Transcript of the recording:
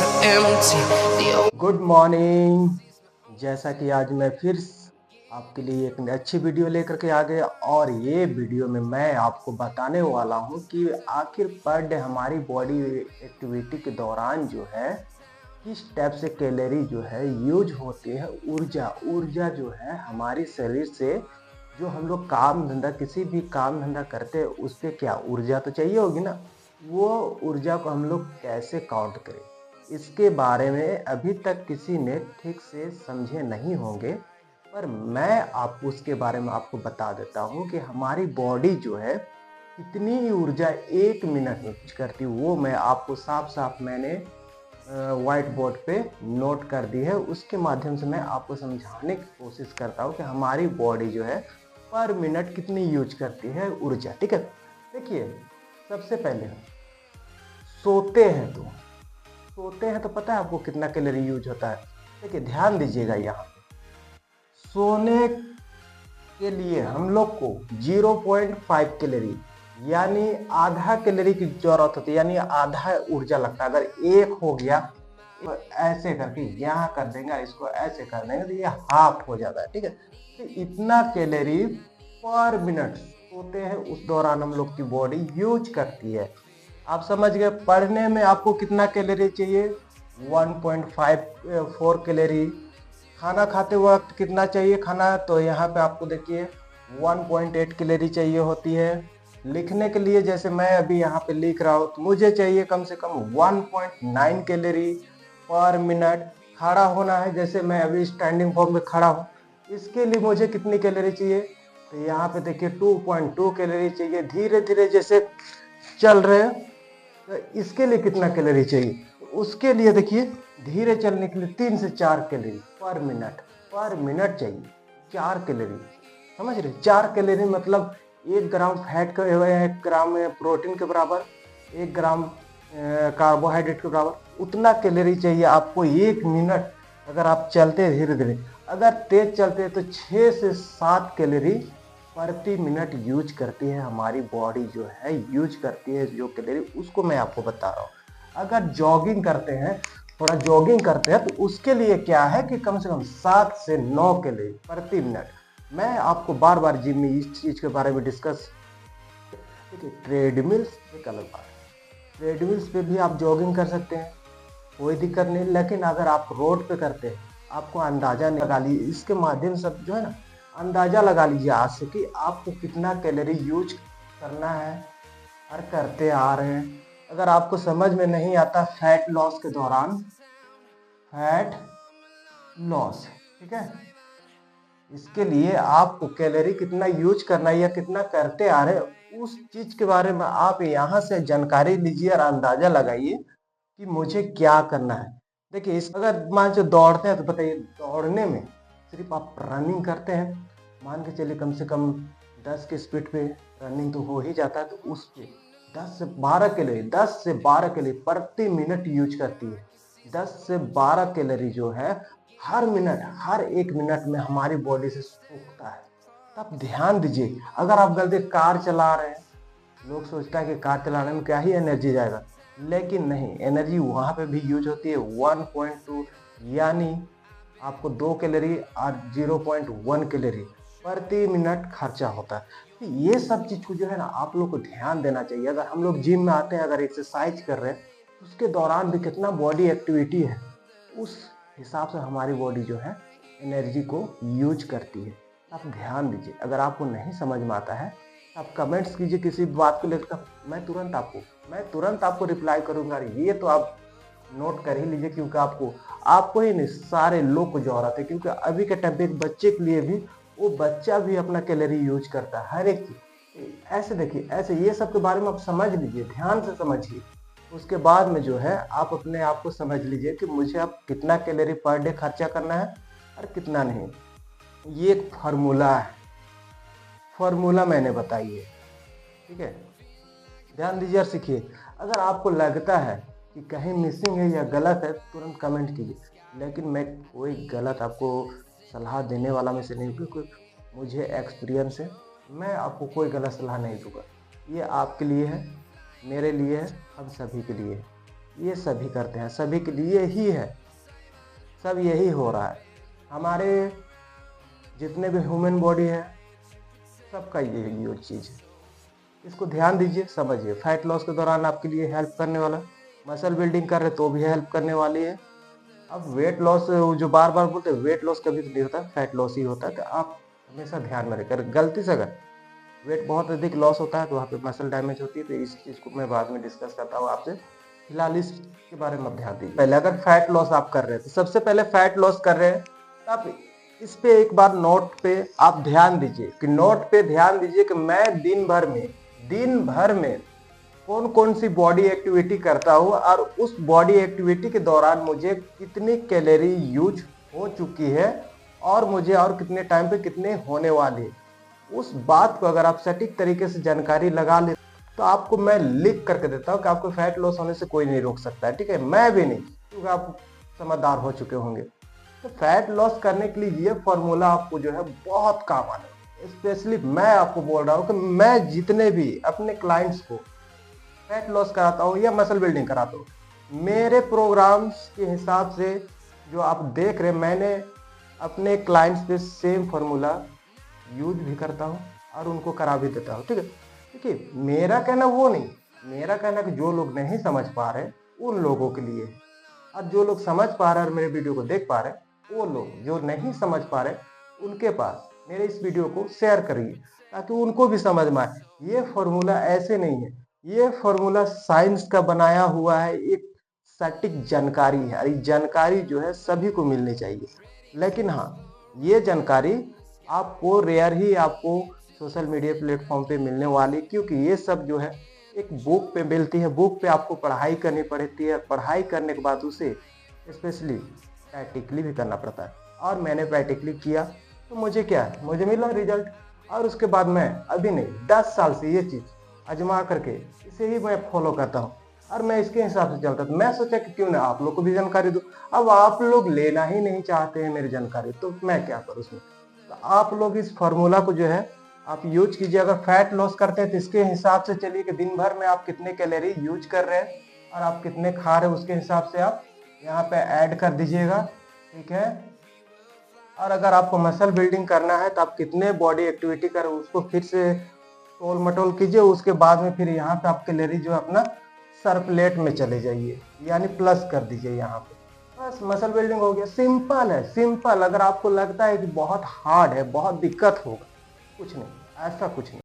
so empty. The good morning. जैसा कि आज मैं फिर आपके लिए एक अच्छी वीडियो लेकर के आ गया और ये वीडियो में मैं आपको बताने वाला हूँ कि आखिर पर डे हमारी बॉडी एक्टिविटी के दौरान जो है किस टाइप से कैलोरी जो है यूज होती है। ऊर्जा जो है हमारी शरीर से जो हम लोग काम धंधा किसी भी काम धंधा करते हैं उस पर क्या ऊर्जा तो चाहिए होगी ना, वो ऊर्जा को हम लोग कैसे काउंट करें इसके बारे में अभी तक किसी ने ठीक से समझे नहीं होंगे। पर मैं आपको उसके बारे में आपको बता देता हूँ कि हमारी बॉडी जो है कितनी ऊर्जा 1 मिनट में यूज करती है, वो मैं आपको साफ साफ मैंने व्हाइट बोर्ड पे नोट कर दी है। उसके माध्यम से मैं आपको समझाने की कोशिश करता हूँ कि हमारी बॉडी जो है पर मिनट कितनी यूज करती है ऊर्जा। ठीक है, देखिए सबसे पहले सोते हैं तो पता है आपको कितना कैलोरी यूज होता है। देखिए ध्यान दीजिएगा, यहाँ सोने के लिए हम लोग को 0.5 कैलोरी यानी आधा कैलोरी की जरूरत होती है, यानी आधा ऊर्जा लगता है। अगर एक हो गया तो ऐसे करके यहाँ कर देंगे, इसको ऐसे कर देंगे तो ये हाफ हो जाता है। ठीक है, तो इतना कैलोरी पर मिनट सोते हैं उस दौरान हम लोग की बॉडी यूज करती है। आप समझ गए। पढ़ने में आपको कितना कैलोरी चाहिए, 1.54 कैलोरी। खाना खाते वक्त कितना चाहिए खाना, तो यहाँ पे आपको देखिए 1.8 कैलोरी चाहिए होती है। लिखने के लिए जैसे मैं अभी यहाँ पे लिख रहा हूँ तो मुझे चाहिए कम से कम 1.9 कैलोरी पर मिनट। खड़ा होना है, जैसे मैं अभी स्टैंडिंग फॉर्म में खड़ा हूँ, इसके लिए मुझे कितनी कैलोरी चाहिए, तो यहाँ पे देखिए 2.2 कैलोरी चाहिए। धीरे धीरे जैसे चल रहे हैं तो इसके लिए कितना कैलोरी चाहिए, तो उसके लिए देखिए धीरे चलने के लिए 3 से 4 कैलोरी पर मिनट चाहिए। 4 कैलोरी, समझ रहे, 4 कैलोरी मतलब 1 ग्राम फैट का 1 ग्राम प्रोटीन के बराबर, 1 ग्राम कार्बोहाइड्रेट के बराबर उतना कैलोरी चाहिए आपको 1 मिनट। अगर आप चलते हैं धीरे धीरे, अगर तेज चलते हैं तो 6 से 7 कैलोरी प्रति मिनट यूज करती है हमारी बॉडी जो है, यूज करती है जो कैलोरी, उसको मैं आपको बता रहा हूँ। अगर जॉगिंग करते हैं, थोड़ा जॉगिंग करते हैं, तो उसके लिए क्या है कि कम से कम 7 से 9 कैलोरी प्रति मिनट। मैं आपको बार बार जिम में इस चीज के बारे में डिस्कस, देखिए ट्रेडमिल्स एक अलग बात है, ट्रेडमिल्स पे भी आप जॉगिंग कर सकते हैं, कोई दिक्कत नहीं। लेकिन अगर आप रोड पे करते हैं, आपको अंदाजा नहीं लगा लीजिए, इसके माध्यम से जो है ना अंदाजा लगा लीजिए आज से कि आपको कितना कैलोरी यूज करना है और करते आ रहे हैं। अगर आपको समझ में नहीं आता फैट लॉस के दौरान, फैट लॉस, ठीक है, इसके लिए आपको कैलोरी कितना यूज करना है या कितना करते आ रहे हैं उस चीज के बारे में आप यहाँ से जानकारी लीजिए और अंदाजा लगाइए कि मुझे क्या करना है। देखिए इस अगर मान लो दौड़ते हैं तो बताइए, दौड़ने में सिर्फ आप रनिंग करते हैं, मान के चलिए कम से कम 10 की स्पीड पे रनिंग तो हो ही जाता है, तो उस पे 10 से 12 कैलोरी प्रति मिनट यूज करती है। 10 से 12 कैलोरी जो है हर मिनट, हर 1 मिनट में हमारी बॉडी से सूखता है। तब ध्यान दीजिए, अगर आप गलती कार चला रहे हैं, लोग सोचता है कि कार चलाने में क्या ही एनर्जी जाएगा, लेकिन नहीं, एनर्जी वहाँ पे भी यूज होती है। 1.2 यानी आपको 2 कैलोरी और 0.1 कैलोरी प्रति मिनट खर्चा होता है। तो ये सब चीज को जो है ना आप लोग को ध्यान देना चाहिए। अगर हम लोग जिम में आते हैं, अगर एक्सरसाइज कर रहे हैं, उसके दौरान भी कितना बॉडी एक्टिविटी है, उस हिसाब से हमारी बॉडी जो है एनर्जी को यूज करती है। आप ध्यान दीजिए। अगर आपको नहीं समझ में आता है आप कमेंट्स कीजिए किसी बात को लेकर, मैं तुरंत आपको रिप्लाई करूंगा। ये तो आप नोट कर ही लीजिए, क्योंकि आपको ही नहीं सारे लोग को जरूरत है। क्योंकि अभी के टाइम पे एक बच्चे के लिए भी, वो बच्चा भी अपना कैलोरी यूज करता है हर एक चीज। ऐसे देखिए, ऐसे ये सब के बारे में आप समझ लीजिए, ध्यान से समझिए। उसके बाद में जो है आप अपने आप को समझ लीजिए कि मुझे अब कितना कैलोरी पर डे खर्चा करना है और कितना नहीं। ये एक फॉर्मूला मैंने बताई है, ठीक है, ध्यान दीजिए और सीखिए। अगर आपको लगता है कि कहीं मिसिंग है या गलत है, तुरंत कमेंट कीजिए। लेकिन मैं कोई गलत आपको सलाह देने वाला में से नहीं, क्योंकि मुझे एक्सपीरियंस है, मैं आपको कोई गलत सलाह नहीं दूंगा। ये आपके लिए है, मेरे लिए है, हम सभी के लिए है। ये सभी करते हैं, सभी के लिए ही है, सब यही हो रहा है। हमारे जितने भी ह्यूमन बॉडी है सबका ये चीज़ है। इसको ध्यान दीजिए, समझिए। फैट लॉस के दौरान आपके लिए हेल्प करने वाला, मसल बिल्डिंग कर रहे तो भी हेल्प करने वाली है। अब वेट लॉस जो बार बार बोलते हैं, वेट लॉस कभी तो नहीं होता, फैट लॉस ही होता है। तो आप हमेशा ध्यान में रखकर, गलती से अगर वेट बहुत अधिक लॉस होता है तो वहाँ पे मसल डैमेज होती है। तो इस चीज़ को मैं बाद में डिस्कस करता हूँ आपसे, फिलहाल इसके बारे में ध्यान दीजिए। पहले अगर फैट लॉस आप कर रहे हैं तो सबसे पहले फैट लॉस कर रहे हैं तो आप इस पे एक बार नोट पे आप ध्यान दीजिए कि नोट पे ध्यान दीजिए कि मैं दिन भर में कौन कौन सी बॉडी एक्टिविटी करता हूँ और उस बॉडी एक्टिविटी के दौरान मुझे कितनी कैलोरी यूज हो चुकी है और मुझे और कितने टाइम पे कितने होने वाले हैं। उस बात को अगर आप सटीक तरीके से जानकारी लगा ले तो आपको मैं लिख करके देता हूँ कि आपको फैट लॉस होने से कोई नहीं रोक सकता है, ठीक है, मैं भी नहीं, क्योंकि आप समझदार हो चुके होंगे। तो फैट लॉस करने के लिए ये फॉर्मूला आपको जो है बहुत काम आने वाला है। स्पेशली मैं आपको बोल रहा हूँ कि मैं जितने भी अपने क्लाइंट्स को फैट लॉस कराता हूँ या मसल बिल्डिंग कराता हूँ, मेरे प्रोग्राम्स के हिसाब से जो आप देख रहे हैं, मैंने अपने क्लाइंट्स पे सेम फार्मूला यूज भी करता हूँ और उनको करा भी देता हूँ, ठीक है। देखिए, मेरा कहना वो नहीं, मेरा कहना कि जो लोग नहीं समझ पा रहे उन लोगों के लिए, और जो लोग समझ पा रहे हैं और मेरे वीडियो को देख पा रहे हैं, वो लोग जो नहीं समझ पा रहे उनके पास मेरे इस वीडियो को शेयर करिए ताकि उनको भी समझ में आए। ये फॉर्मूला ऐसे नहीं है, ये फॉर्मूला साइंस का बनाया हुआ है, एक सटीक जानकारी है और ये जानकारी जो है सभी को मिलनी चाहिए। लेकिन हाँ, ये जानकारी आपको रेयर ही आपको सोशल मीडिया प्लेटफॉर्म पे मिलने वाली, क्योंकि ये सब जो है एक बुक पे मिलती है, बुक पे आपको पढ़ाई करनी पड़ती है, पढ़ाई करने के बाद उसे स्पेशली प्रैक्टिकली भी करना पड़ता है। और मैंने प्रैक्टिकली किया तो मुझे क्या है, मुझे मिला रिजल्ट। और उसके बाद मैं अभी नहीं 10 साल से ये चीज़ आजमा करके इसे ही मैं फॉलो करता हूँ और मैं इसके हिसाब से चलता। तो मैं सोचा कि क्यों ना आप लोग को भी जानकारी दूँ। अब आप लोग लेना ही नहीं चाहते हैं मेरी जानकारी, तो मैं क्या करूँ उसमें। तो आप लोग इस फार्मूला को जो है आप यूज कीजिए। अगर फैट लॉस करते हैं तो इसके हिसाब से चलिए कि दिन भर में आप कितने कैलोरी यूज कर रहे हैं और आप कितने खा रहे हैं, उसके हिसाब से आप यहाँ पे ऐड कर दीजिएगा, ठीक है। और अगर आपको मसल बिल्डिंग करना है तो आप कितने बॉडी एक्टिविटी कर उसको फिर से तोल मटोल कीजिए। उसके बाद में फिर यहाँ पे आप कैलोरी जो अपना सरप्लेट में चले जाइए, यानी प्लस कर दीजिए यहाँ पे। बस मसल बिल्डिंग हो गया। सिंपल है, सिंपल। अगर आपको लगता है कि बहुत हार्ड है, बहुत दिक्कत होगा, कुछ नहीं, ऐसा कुछ नहीं।